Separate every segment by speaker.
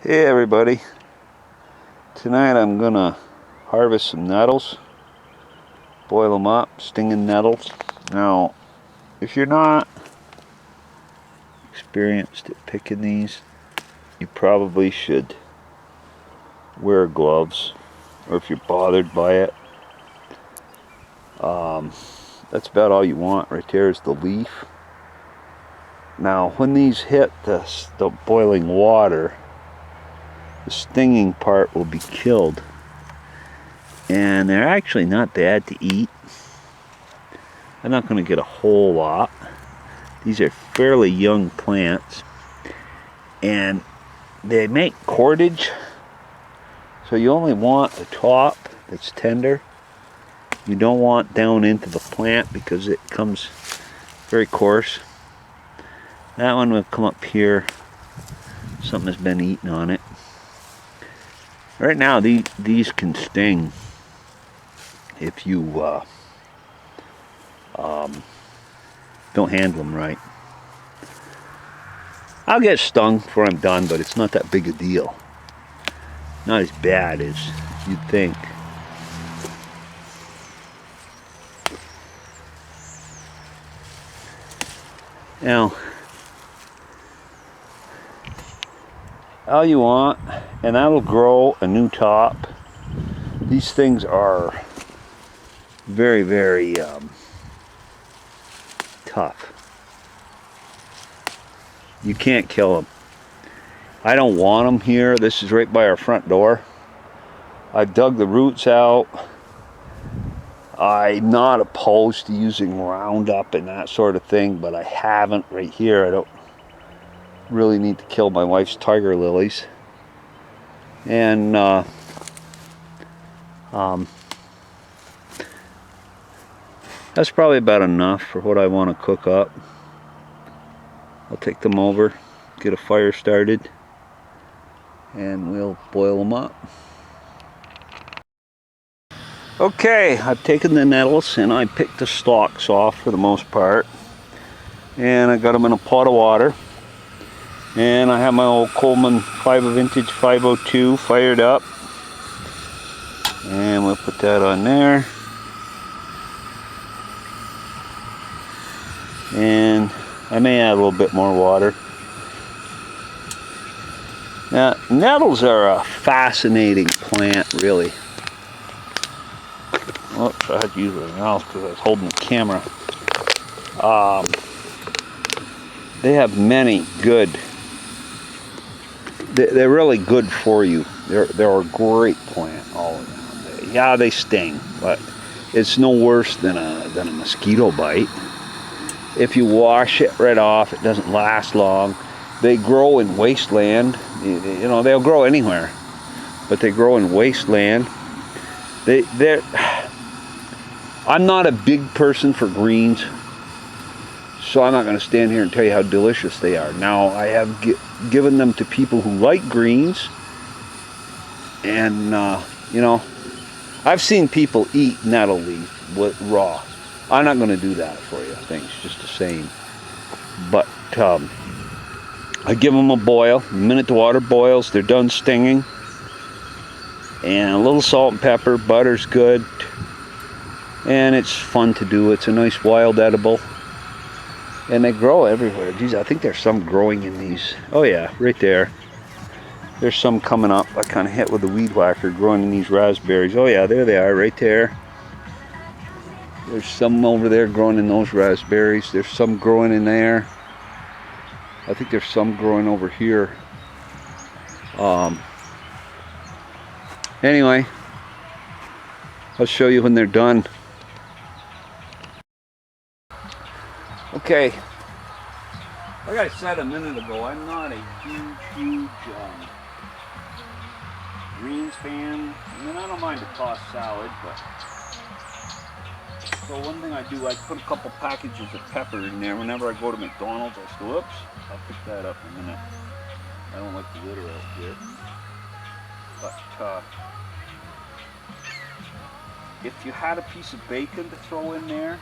Speaker 1: Hey everybody, tonight I'm gonna harvest some nettles, boil them up, stinging nettles. Now, if you're not experienced at picking these, you probably should wear gloves, or if you're bothered by it, that's about all you want. Right there is the leaf. Now, when these hit the boiling water, the stinging part will be killed. And they're actually not bad to eat. I'm not going to get a whole lot. These are fairly young plants. And they make cordage. So you only want the top that's tender. You don't want down into the plant because it comes very coarse. That one will come up here. Something has been eaten on it. Right now, these can sting if you don't handle them right. I'll get stung before I'm done, but it's not that big a deal. Not as bad as you'd think. Now, all you want, and that'll grow a new top. These things are very, very tough. You can't kill them. I don't want them here. This is right by our front door. I've dug the roots out. I'm not opposed to using Roundup and that sort of thing, but I haven't right here. I don't really need to kill my wife's tiger lilies. And that's probably about enough for what I want to cook up. I'll take them over, get a fire started, and we'll boil them up. Okay, I've taken the nettles and I picked the stalks off for the most part. And I got them in a pot of water. And I have my old Coleman 5 vintage 502 fired up. And we'll put that on there. And I may add a little bit more water. Now, nettles are a fascinating plant, really. Oops, I had to use my mouth because I was holding the camera. They have many good. They're really good for you. They're a great plant all around. Yeah, they sting, but it's no worse than a mosquito bite. If you wash it right off, it doesn't last long. They grow in wasteland. You know, they'll grow anywhere, but they grow in wasteland. I'm not a big person for greens, so I'm not going to stand here and tell you how delicious they are. Now, I have given them to people who like greens, and you know, I've seen people eat nettle leaf raw. I'm not going to do that for you. I think it's just the same. But I give them a boil. The minute the water boils, they're done stinging. And a little salt and pepper. Butter's good. And it's fun to do. It's a nice wild edible. And they grow everywhere. Geez, I think there's some growing in these. Oh yeah, right there. There's some coming up. I kind of hit with a weed whacker growing in these raspberries. Oh yeah, there they are, right there. There's some over there growing in those raspberries. There's some growing in there. I think there's some growing over here. Anyway, I'll show you when they're done. Okay, like I said a minute ago, I'm not a huge greens fan. I mean, I don't mind a tossed salad, but so one thing I do, I put a couple packages of pepper in there. Whenever I go to McDonald's, I say, whoops, I'll pick that up in a minute. I don't like the litter out here. But if you had a piece of bacon to throw in there,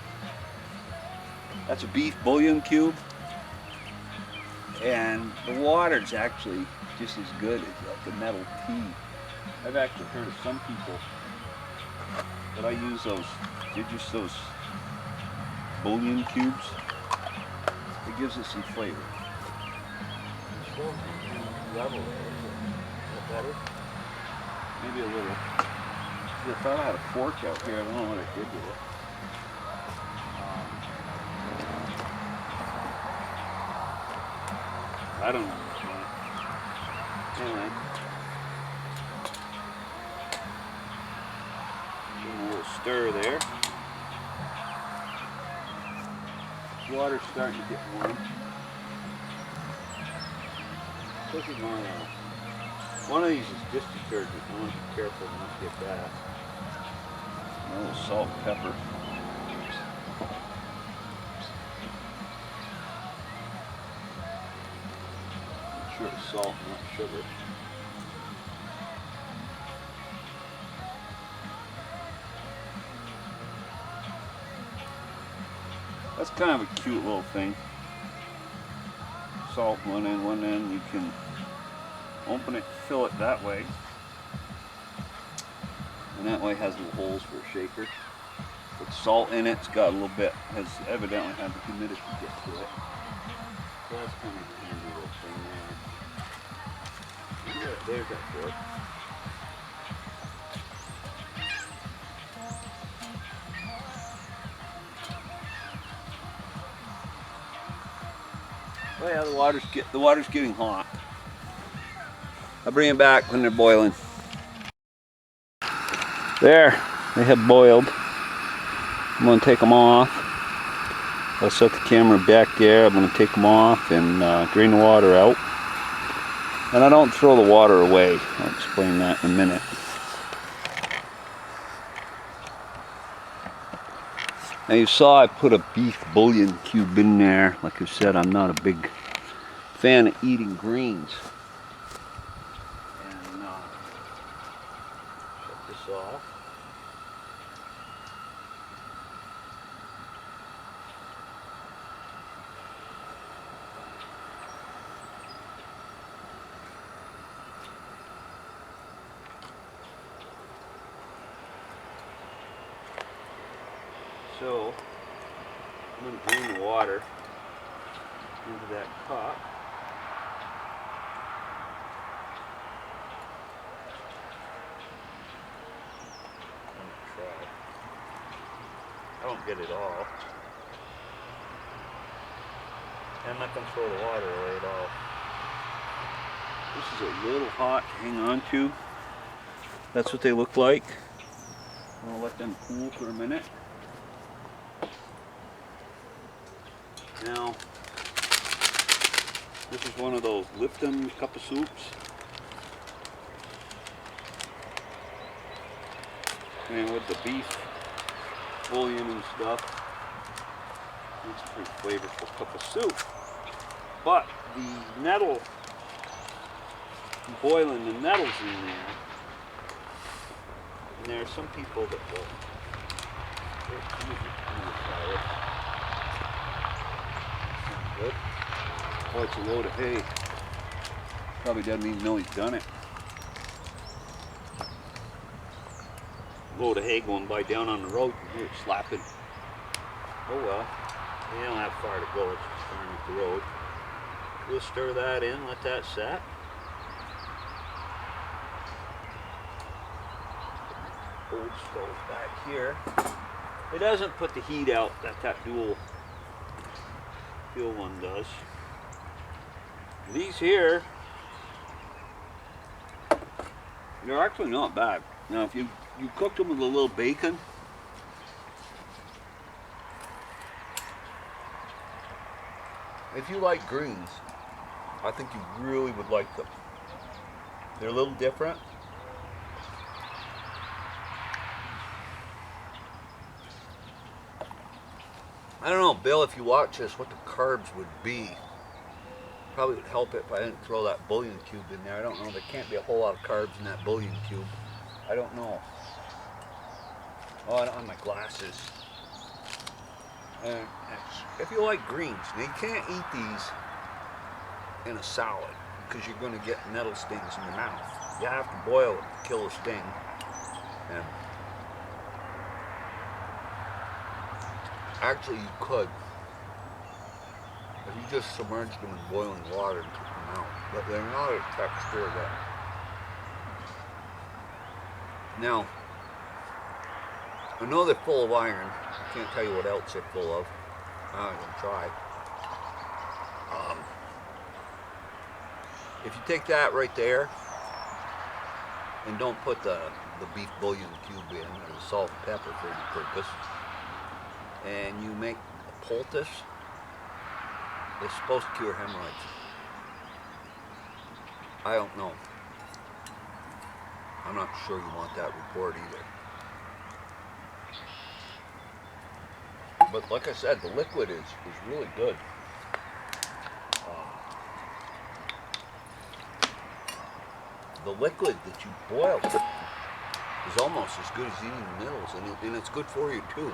Speaker 1: that's a beef bouillon cube. And the water's actually just as good as like a nettle tea. I've actually heard of some people that I use those, just those bouillon cubes. It gives it some flavor. Level there, is it better? Maybe a little. I thought I had a fork out here. I don't know what I did with it. I don't know. Anyway. Give a little stir there. Water's starting to get warm. This is my one of these is dish detergent. I want to be careful not to get that. A little salt and pepper. I'm sure it's salt, not sugar. That's kind of a cute little thing. Salt one end, you can open it, fill it that way. And that way it has little holes for a shaker. With salt in it, it's got a little bit, has evidently had the humidity get to it. So that's kind of a handy little thing there. There's that fork. Oh yeah, the water's getting hot. I'll bring it back when they're boiling. There, they have boiled. I'm going to take them off. I'll set the camera back there. I'm going to take them off and drain the water out. And I don't throw the water away. I'll explain that in a minute. Now you saw I put a beef bouillon cube in there. Like I said, I'm not a big fan of eating greens. And shut this off. So I'm going to drain the water into that cup. I don't get it all. I'm not going to throw the water away at all. This is a little hot to hang on to. That's what they look like. I'm going to let them cool for a minute. Now, this is one of those Lipton cup of soups. And with the beef bouillon and stuff, it's a pretty flavorful cup of soup. But the nettle, boiling the nettles in there, and there are some people that will, good. Oh, it's a load of hay. Probably doesn't even know he's done it. Load of hay going by down on the road, you hear it slapping. Oh well, they don't have far to go, it's just far up the road. We'll stir that in, let that set. Old stove back here. It doesn't put the heat out that dual fuel one does. These here, they're actually not bad. Now if you cook them with a little bacon, if you like greens, I think you really would like them. They're a little different. I don't know, Bill, if you watch this, what the carbs would be. Probably would help it if I didn't throw that bouillon cube in there. I don't know, there can't be a whole lot of carbs in that bouillon cube. I don't know. Oh, I don't have my glasses. If you like greens, now you can't eat these in a salad because you're going to get nettle stings in your mouth. You have to boil it to kill a sting. And actually you could, if you just submerged them in boiling water and took them out. But they're not a texture that. Now, I know they're full of iron. I can't tell you what else they're full of. I'm going to try. If you take that right there and don't put the beef bouillon cube in, or the salt and pepper for any purpose, and you make a poultice, it's supposed to cure hemorrhoids. I don't know. I'm not sure you want that report either. But like I said, the liquid is really good. The liquid that you boil is almost as good as eating Nettles, and it's good for you too.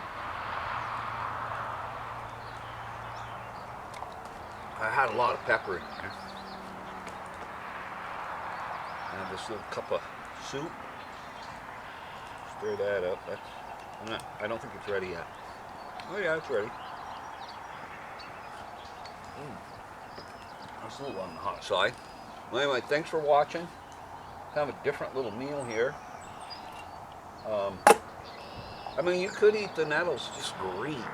Speaker 1: I had a lot of pepper in there. And this little cup of soup. Stir that up. I don't think it's ready yet. Oh yeah, it's ready. That's a little on the hot side. Well, anyway, thanks for watching. Kind of a different little meal here. I mean, you could eat the Nettles just green.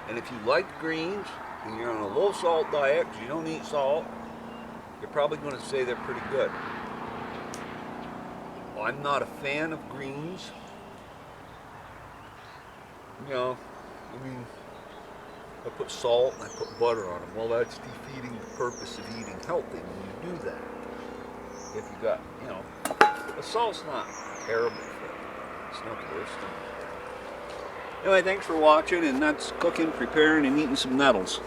Speaker 1: And if you like greens and you're on a low salt diet because you don't eat salt, you're probably going to say they're pretty good. I'm not a fan of greens. You know, I mean, I put salt and I put butter on them. Well, that's defeating the purpose of eating healthy when you do that. If you got, you know, the salt's not terrible for it. It's not the worst thing. Anyway, thanks for watching, and that's cooking, preparing, and eating some Nettles.